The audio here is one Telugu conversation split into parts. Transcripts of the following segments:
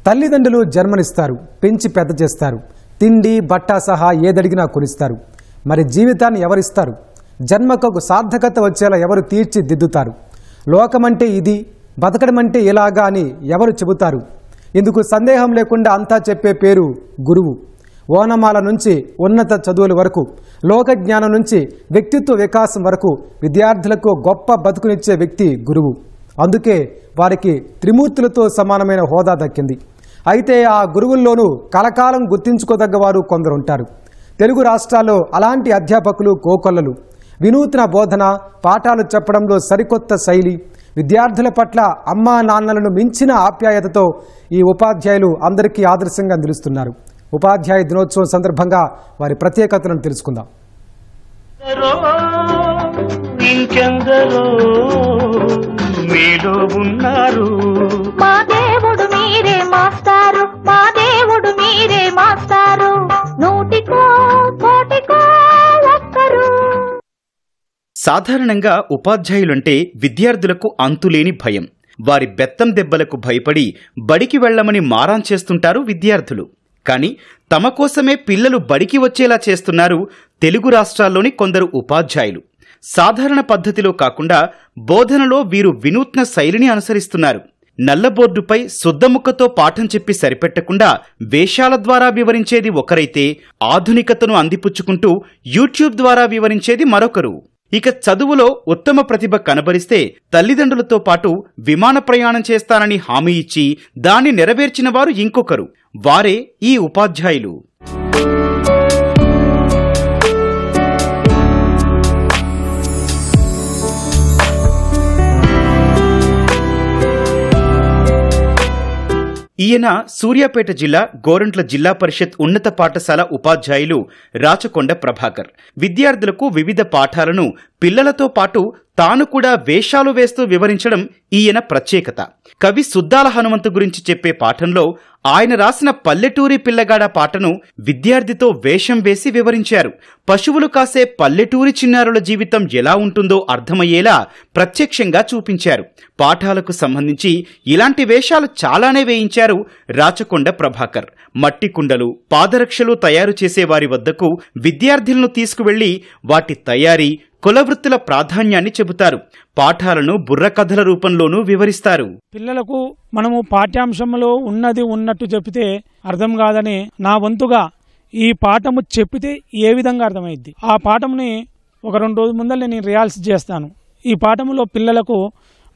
తల్లిదండ్రులు జన్మనిస్తారు, పెంచి పెద్ద చేస్తారు, తిండి బట్ట సహా ఏదడిగినా కొనిస్తారు. మరి జీవితాన్ని ఎవరిస్తారు? జన్మకు సార్థకత వచ్చేలా ఎవరు తీర్చిదిద్దుతారు? లోకమంటే ఇది, బతకడమంటే ఇలాగా అని ఎవరు చెబుతారు? ఇందుకు సందేహం లేకుండా అంతా చెప్పే పేరు గురువు. ఓనమాల నుంచి ఉన్నత చదువుల వరకు, లోక జ్ఞానం నుంచి వ్యక్తిత్వ వికాసం వరకు విద్యార్థులకు గొప్ప బతుకునిచ్చే వ్యక్తి గురువు. అందుకే వారికి త్రిమూర్తులతో సమానమైన హోదా దక్కింది. అయితే ఆ గురువుల్లోనూ కలకాలం గుర్తించుకోదగ్గవారు కొందరుంటారు. తెలుగు రాష్ట్రాల్లో అలాంటి అధ్యాపకులు కోకొల్లలు. వినూత్న బోధన, పాఠాలు చెప్పడంలో సరికొత్త శైలి, విద్యార్థుల పట్ల అమ్మా నాన్నలను మించిన ఆప్యాయతతో ఈ ఉపాధ్యాయులు అందరికీ ఆదర్శంగా నిలుస్తున్నారు. ఉపాధ్యాయ దినోత్సవం సందర్భంగా వారి ప్రత్యేకతలను తెలుసుకుందాం. సాధారణంగా ఉపాధ్యాయులంటే విద్యార్థులకు అంతులేని భయం. వారి బెత్తం దెబ్బలకు భయపడి బడికి వెళ్లమని మారాన్ చేస్తుంటారు విద్యార్థులు. కానీ తమ కోసమే పిల్లలు బడికి వచ్చేలా చేస్తున్నారు తెలుగు రాష్ట్రాల్లోని కొందరు ఉపాధ్యాయులు. సాధారణ పద్ధతిలో కాకుండా బోధనలో వీరు వినూత్న శైలిని అనుసరిస్తున్నారు. నల్లబోర్డుపై శుద్ధముక్కతో పాఠం చెప్పి సరిపెట్టకుండా వేషాల ద్వారా వివరించేది ఒకరైతే, ఆధునికతను అందిపుచ్చుకుంటూ యూట్యూబ్ ద్వారా వివరించేది మరొకరు. ఇక చదువులో ఉత్తమ ప్రతిభ కనబరిస్తే తల్లిదండ్రులతో పాటు విమాన ప్రయాణం చేస్తానని హామీ ఇచ్చి దాన్ని నెరవేర్చిన వారు ఇంకొకరు. వారే ఈ ఉపాధ్యాయులు. ఈయన సూర్యాపేట జిల్లా గోరంట్ల జిల్లా పరిషత్ ఉన్నత పాఠశాల ఉపాధ్యాయులు రాచకొండ ప్రభాకర్. విద్యార్థులకు వివిధ పాఠాలను పిల్లలతో పాటు తాను కూడా వేషాలు వేస్తూ వివరించడం ఈయన ప్రత్యేకత. కవి సుద్దాల హనుమంతు గురించి చెప్పే పాఠంలో ఆయన రాసిన పల్లెటూరి పిల్లగాడ పాటను విద్యార్థితో వేషం వేసి వివరించారు. పశువులు కాసే పల్లెటూరి చిన్నారుల జీవితం ఎలా ఉంటుందో అర్థమయ్యేలా ప్రత్యక్షంగా చూపించారు. పాఠాలకు సంబంధించి ఇలాంటి వేషాలు చాలానే వేయించారు రాచకొండ ప్రభాకర్. మట్టి కుండలు, పాదరక్షలు తయారు చేసే వారి వద్దకు విద్యార్థులను తీసుకువెళ్లి వాటి తయారీ, కులవృత్తుల ప్రాధాన్యాన్ని చెబుతారు. పాఠాలను బుర్రకథల రూపంలోనూ వివరిస్తారు. పిల్లలకు మనము పాఠ్యాంశంలో ఉన్నది ఉన్నట్టు చెప్తే అర్థం కాదని నా వంతుగా ఈ పాఠము చెప్పితే ఏ విధంగా అర్థమైద్ది, ఆ పాఠముని ఒక 2 రోజుల ముందర నేను రియాల్స్ చేస్తాను. ఈ పాఠములో పిల్లలకు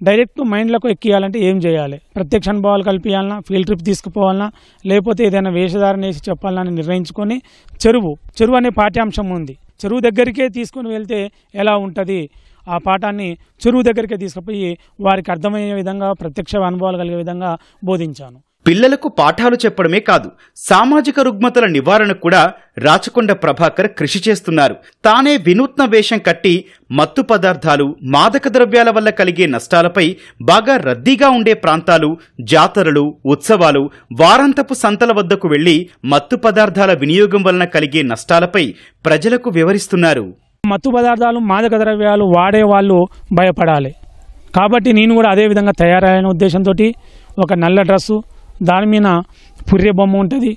డైరెక్ట్ మైండ్లకు ఎక్కియాలంటే ఏం చేయాలి, ప్రత్యక్ష అనుభవాలు కల్పించాలన్నా, ఫీల్డ్ ట్రిప్ తీసుకుపోవాలన్నా, లేకపోతే ఏదైనా వేషధారణ వేసి చెప్పాలని నిర్ణయించుకొని చెరువు అనే పాఠ్యాంశం ఉంది. చెరువు దగ్గరికే తీసుకుని వెళ్తే ఎలా ఉంటుంది, ఆ పాఠాన్ని చెరువు దగ్గరికే తీసుకుపోయి వారికి అర్థమయ్యే విధంగా, ప్రత్యక్ష అనుభవాలు కలిగే విధంగా బోధించాను. పిల్లలకు పాఠాలు చెప్పడమే కాదు, సామాజిక రుగ్మతల నివారణకు కూడా రాచకొండ ప్రభాకర్ కృషి చేస్తున్నారు. తానే వినూత్న వేషం కట్టి మత్తు పదార్థాలు, మాదక ద్రవ్యాల వల్ల కలిగే నష్టాలపై, బాగా రద్దీగా ఉండే ప్రాంతాలు, జాతరలు, ఉత్సవాలు, వారాంతపు సంతల వద్దకు వెళ్లి మత్తు పదార్థాల వినియోగం వలన కలిగే నష్టాలపై ప్రజలకు వివరిస్తున్నారు. మత్తు పదార్థాలు, మాదక ద్రవ్యాలు వాడే వాళ్ళు భయపడాలి కాబట్టి నేను కూడా అదే విధంగా తయారైన ఉద్దేశంతో ఒక నల్ల డ్రెస్సు, దాని మీద పుర్రె బొమ్మ ఉంటుంది,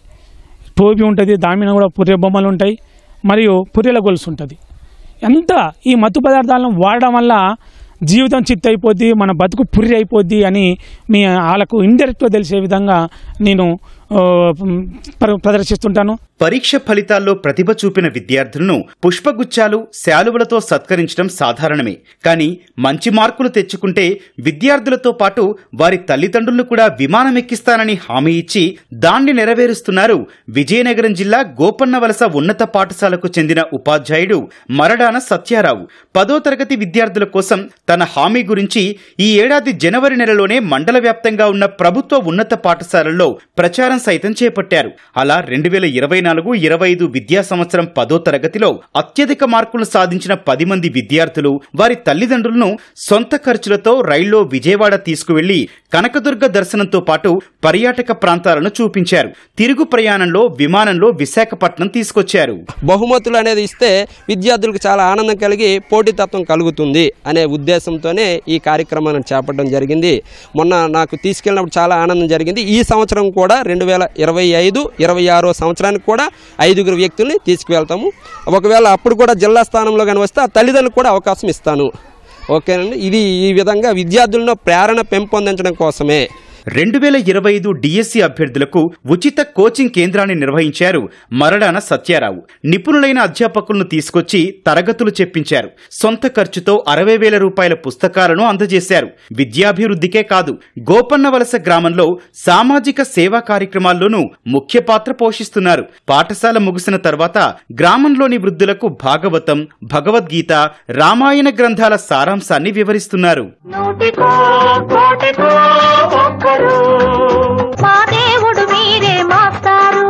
టోపీ ఉంటుంది, దాని మీద కూడా పుర్రె బొమ్మలు ఉంటాయి, మరియు పుర్రెల గొలుసు ఉంటుంది. ఎంత ఈ మత్తు పదార్థాలను వాడడం వల్ల జీవితం చిత్తైపోద్ది, మన బతుకు పుర్రి అయిపోద్ది అని వాళ్ళకు ఇండైరెక్ట్గా తెలిసే విధంగా నేను ప్రదర్శిస్తుంటాను. పరీక్ష ఫలితాల్లో ప్రతిభ చూపిన విద్యార్థులను పుష్పగుచ్చాలు, శాలువలతో సత్కరించడం సాధారణమే. కానీ మంచి మార్కులు తెచ్చుకుంటే విద్యార్థులతో పాటు వారి తల్లిదండ్రులను కూడా విమానం ఎక్కిస్తానని హామీ ఇచ్చి దాన్ని నెరవేరుస్తున్నారు విజయనగరం జిల్లా గోపన్నవలస ఉన్నత పాఠశాలకు చెందిన ఉపాధ్యాయుడు మరడాన సత్యారావు. 10వ తరగతి విద్యార్థుల కోసం తన హామీ గురించి ఈ ఏడాది జనవరి నెలలోనే మండల వ్యాప్తంగా ఉన్న ప్రభుత్వ ఉన్నత పాఠశాలల్లో ప్రచారం ప్రోగ్రాం సైతం చేపట్టారు. అలా 2024-25 విద్యా సంవత్సరం 10వ తరగతిలో అత్యధిక మార్కులు సాధించిన 10 మంది విద్యార్థులు వారి తల్లిదండ్రులను సొంత ఖర్చులతో రైల్లో విజయవాడ తీసుకువెళ్లి కనకదుర్గ దర్శనంతో పాటు పర్యాటక ప్రాంతాలను చూపించారు. తిరుగు ప్రయాణంలో విమానంలో విశాఖపట్నం తీసుకొచ్చారు. బహుమతులు అనేది ఇస్తే విద్యార్థులకు చాలా ఆనందం కలిగి పోటీతత్వం కలుగుతుంది అనే ఉద్దేశంతోనే ఈ కార్యక్రమాన్ని చేపట్టడం జరిగింది. మొన్న నాకు తీసుకెళ్ళినప్పుడు చాలా ఆనందం జరిగింది. ఈ సంవత్సరం కూడా 2025-26 సంవత్సరానికి కూడా 5 వ్యక్తుల్ని తీసుకువెళ్తాము. ఒకవేళ అప్పుడు కూడా జిల్లా స్థానంలో కానీ వస్తే ఆ తల్లిదండ్రులకు కూడా అవకాశం ఇస్తాను. ఓకేనండి. ఇది ఈ విధంగా విద్యార్థులను ప్రేరణ పెంపొందించడం కోసమే 2025 డిఎస్సి అభ్యర్థులకు ఉచిత కోచింగ్ కేంద్రాన్ని నిర్వహించారు మరడాన సత్యారావు. నిపుణులైన అధ్యాపకులను తీసుకొచ్చి తరగతులు చెప్పించారు. సొంత ఖర్చుతో 60,000 రూపాయల పుస్తకాలను అందజేశారు. విద్యాభివృద్ధికే కాదు, గోపన్నవలస గ్రామంలో సామాజిక సేవా కార్యక్రమాల్లోనూ ముఖ్య పాత్ర పోషిస్తున్నారు. పాఠశాల ముగిసిన తర్వాత గ్రామంలోని వృద్ధులకు భాగవతం, భగవద్గీత, రామాయణ గ్రంథాల సారాంశాన్ని వివరిస్తున్నారు. మా దేవుడు మీరే మాస్టారు,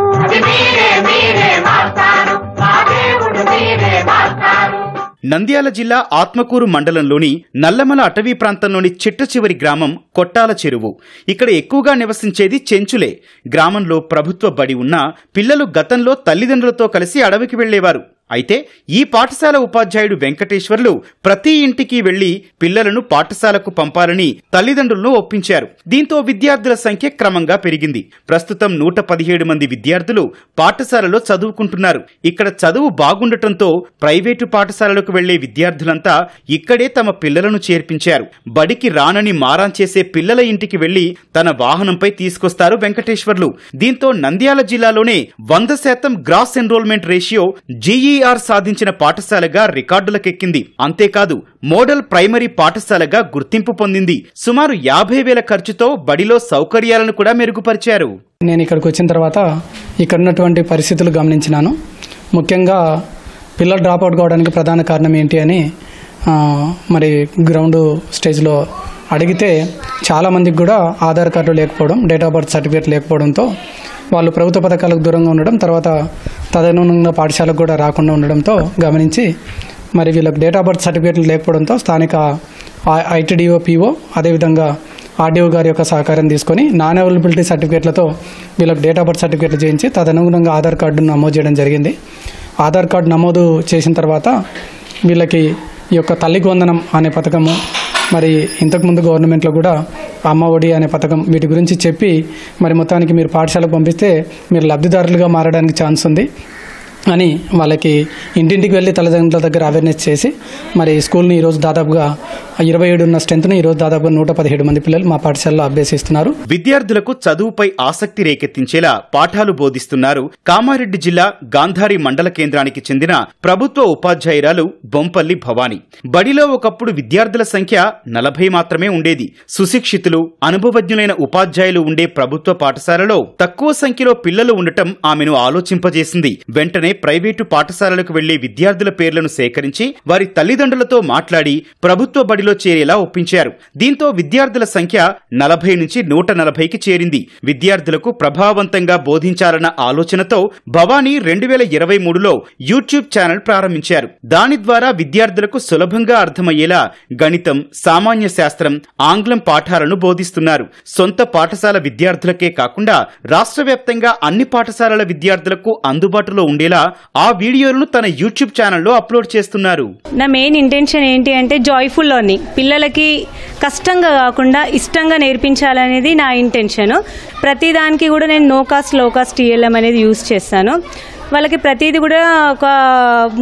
నంద్యాల జిల్లా ఆత్మకూరు మండలంలోని నల్లమల అటవీ ప్రాంతంలోని చిట్ట చివరి గ్రామం కొట్టాల చెరువు. ఇక్కడ ఎక్కువగా నివసించేది చెంచులే. గ్రామంలో ప్రభుత్వ బడి ఉన్నా పిల్లలు గతంలో తల్లిదండ్రులతో కలిసి అడవికి వెళ్లేవారు. అయితే ఈ పాఠశాల ఉపాధ్యాయుడు వెంకటేశ్వర్లు ప్రతి ఇంటికి వెళ్లి పిల్లలను పాఠశాలకు పంపాలని తల్లిదండ్రులను ఒప్పించారు. దీంతో విద్యార్థుల సంఖ్య క్రమంగా పెరిగింది. ప్రస్తుతం 117 మంది విద్యార్థులు పాఠశాలలో చదువుకుంటున్నారు. ఇక్కడ చదువు బాగుండటంతో ప్రైవేటు పాఠశాలలకు వెళ్లే విద్యార్థులంతా ఇక్కడే తమ పిల్లలను చేర్పించారు. బడికి రానని మారాన్ చేసే పిల్లల ఇంటికి వెళ్లి తన వాహనంపై తీసుకొస్తారు వెంకటేశ్వర్లు. దీంతో నంద్యాల జిల్లాలోనే 100% గ్రాస్ ఎన్రోల్మెంట్ రేషియో జీఈఆర్ సాధించిన పాఠశాలగా రికార్డులకెక్కింది. అంతేకాదు మోడల్ ప్రైమరీ పాఠశాలగా గుర్తింపు పొందింది. సుమారు 50,000 ఖర్చుతో బడిలో సౌకర్యాలను కూడా మెరుగుపరిచారు. నేను ఇక్కడికి వచ్చిన తర్వాత ఇక్కడ ఉన్నటువంటి పరిస్థితులు గమనించినాను. ముఖ్యంగా పిల్లలు డ్రాప్ అవుట్ కావడానికి ప్రధాన కారణం ఏంటి అని మరి గ్రౌండ్ స్టేజ్లో అడిగితే చాలామందికి కూడా ఆధార్ కార్డు లేకపోవడం, డేట్ ఆఫ్ బర్త్ సర్టిఫికేట్ లేకపోవడంతో వాళ్ళు ప్రభుత్వ పథకాలకు దూరంగా ఉండడం, తర్వాత తదనుగుణంగా పాఠశాలకు కూడా రాకుండా ఉండడంతో గమనించి మరి వీళ్ళకి డేట్ ఆఫ్ బర్త్ సర్టిఫికేట్లు లేకపోవడంతో స్థానిక ఐటీడీఓ పీఓ అదేవిధంగా ఆర్డీఓ గారి యొక్క సహకారం తీసుకొని నాన్ అవైలబిలిటీ సర్టిఫికేట్లతో వీళ్ళకి డేట్ ఆఫ్ బర్త్ సర్టిఫికేట్లు చేయించి తదనుగుణంగా ఆధార్ కార్డును నమోదు చేయడం జరిగింది. ఆధార్ కార్డు నమోదు చేసిన తర్వాత వీళ్ళకి ఈ యొక్క తల్లికి వందనం అనే పథకము, మరి ఇంతకుముందు గవర్నమెంట్లో కూడా అమ్మ ఒడి అనే పథకం, వీటి గురించి చెప్పి మరి మొత్తానికి మీరు పాఠశాలకు పంపిస్తే మీరు లబ్ధిదారులుగా మారడానికి ఛాన్స్ ఉంది అని వాళ్ళకి ఇంటింటికి వెళ్ళి తల్లిదండ్రుల దగ్గర అవేర్నెస్ చేసి మరి స్కూల్ని ఈరోజు దాదాపుగా 27 ఉన్న స్ట్రెంత్ని ఈరోజు దాదాపుగా 117 మంది పిల్లలు మా పాఠశాలలో అభ్యసిస్తున్నారు. విద్యార్థులకు చదువుపై ఆసక్తి రేకెత్తించేలా పాఠాలు బోధిస్తున్నారు కామారెడ్డి జిల్లా గాంధారి మండల కేంద్రానికి చెందిన ప్రభుత్వ ఉపాధ్యాయురాలు బొంపల్లి భవానీ. బడిలో ఒకప్పుడు విద్యార్థుల సంఖ్య 40 మాత్రమే ఉండేది. సుశిక్షితులు, అనుభవజ్ఞులైన ఉపాధ్యాయులు ఉండే ప్రభుత్వ పాఠశాలలో తక్కువ సంఖ్యలో పిల్లలు ఉండటం ఆమెను ఆలోచింపజేసింది. వెంటనే ప్రైవేటు పాఠశాలలకు వెళ్లే విద్యార్థుల పేర్లను సేకరించి వారి తల్లిదండ్రులతో మాట్లాడి ప్రభుత్వ బడిలో చేరేలా ఒప్పించారు. దీంతో విద్యార్థుల సంఖ్య 40 నుంచి 140కి చేరింది. విద్యార్థులకు ప్రభావవంతంగా బోధించాలన్న ఆలోచనతో భవానీ 2023లో యూట్యూబ్ ఛానల్ ప్రారంభించారు. దాని ద్వారా విద్యార్థులకు సులభంగా అర్థమయ్యేలా గణితం, సామాన్య శాస్త్రం, ఆంగ్లం పాఠాలను బోధిస్తున్నారు. సొంత పాఠశాల విద్యార్థులకే కాకుండా రాష్ట్ర వ్యాప్తంగా అన్ని పాఠశాలల విద్యార్థులకు అందుబాటులో ఉండేలా ఆ వీడియోలను తన యూట్యూబ్ ఛానల్లో అప్లోడ్ చేస్తున్నారు. నా మెయిన్ ఇంటెన్షన్ ఏంటి అంటే జాయ్ఫుల్ లెర్నింగ్, పిల్లలకి కష్టంగా కాకుండా ఇష్టంగా నేర్పించాలనేది నా ఇంటెన్షన్. ప్రతిదానికి కూడా నేను నో కాస్ట్ లో కాస్ట్ టీఎల్ఎం అనేది యూజ్ చేస్తాను. వాళ్ళకి ప్రతిదీ కూడా ఒక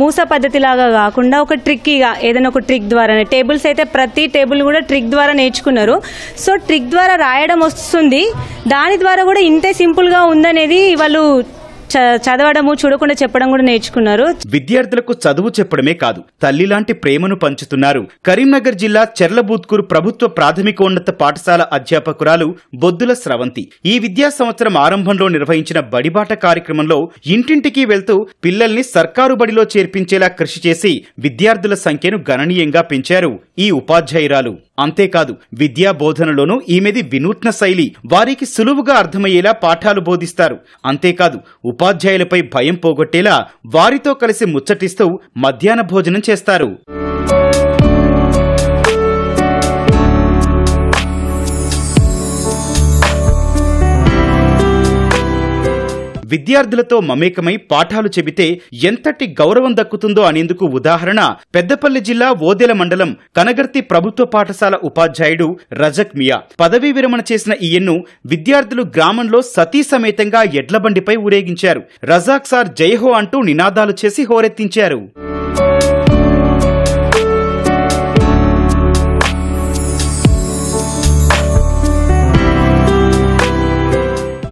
మూస పద్ధతి లాగా కాకుండా ఒక ట్రిక్కీగా ఏదైనా ఒక ట్రిక్ ద్వారా, టేబుల్స్ అయితే ప్రతి టేబుల్ కూడా ట్రిక్ ద్వారా నేర్చుకున్నారు. సో ట్రిక్ ద్వారా రాయడం వస్తుంది, దాని ద్వారా కూడా ఇంతే సింపుల్గా ఉందనేది వాళ్ళు చదవడము, చూడకుండా చెప్పడం కూడా నేర్చుకున్నారు. విద్యార్థులకు చదువు చెప్పడమే కాదు, తల్లిలాంటి ప్రేమను పంచుతున్నారు. కరీంనగర్ జిల్లా చెర్లబూత్కూరు ప్రభుత్వ ప్రాథమికోన్నత పాఠశాల అధ్యాపకురాలు బొద్దుల స్రవంతి ఈ విద్యా సంవత్సరం ఆరంభంలో నిర్వహించిన బడిబాట కార్యక్రమంలో ఇంటింటికి వెళ్తూ పిల్లల్ని సర్కారు బడిలో చేర్పించేలా కృషి చేసి విద్యార్థుల సంఖ్యను గణనీయంగా పెంచారు ఈ ఉపాధ్యాయురాలు. అంతేకాదు విద్యా బోధనలోనూ ఈమెది వినూత్న శైలి. వారికి సులువుగా అర్థమయ్యేలా పాఠాలు బోధిస్తారు. అంతేకాదు ఉపాధ్యాయులపై భయం పోగొట్టేలా వారితో కలిసి ముచ్చటిస్తూ మధ్యాహ్న భోజనం చేస్తారు. విద్యార్థులతో మమేకమై పాఠాలు చెబితే ఎంతటి గౌరవం దక్కుతుందో అనేందుకు ఉదాహరణ పెద్దపల్లి జిల్లా ఓదెల మండలం కనగర్తి ప్రభుత్వ పాఠశాల ఉపాధ్యాయుడు రజక్ మియా. పదవీ విరమణ చేసిన ఈయన్ను విద్యార్థులు గ్రామంలో సతీ సమేతంగా ఎడ్లబండిపై ఊరేగించారు. రజాక్ సార్ జైహో అంటూ నినాదాలు చేసి హోరెత్తించారు.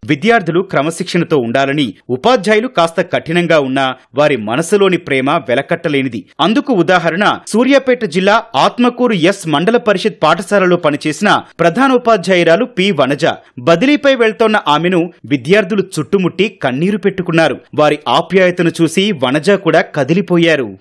విద్యార్థులు క్రమశిక్షణతో ఉండాలని, ఉపాధ్యాయులు కాస్త కఠినంగా ఉన్నా వారి మనసులోని ప్రేమ వెలకట్టలేనిది. అందుకు ఉదాహరణ సూర్యాపేట జిల్లా ఆత్మకూరు ఎస్ మండల పరిషత్ పాఠశాలలో పనిచేసిన ప్రధానోపాధ్యాయురాలు పి వనజ. బదిలీపై వెళ్తోన్న ఆమెను విద్యార్థులు చుట్టుముట్టి కన్నీరు పెట్టుకున్నారు. వారి ఆప్యాయతను చూసి వనజ కూడా కదిలిపోయారు.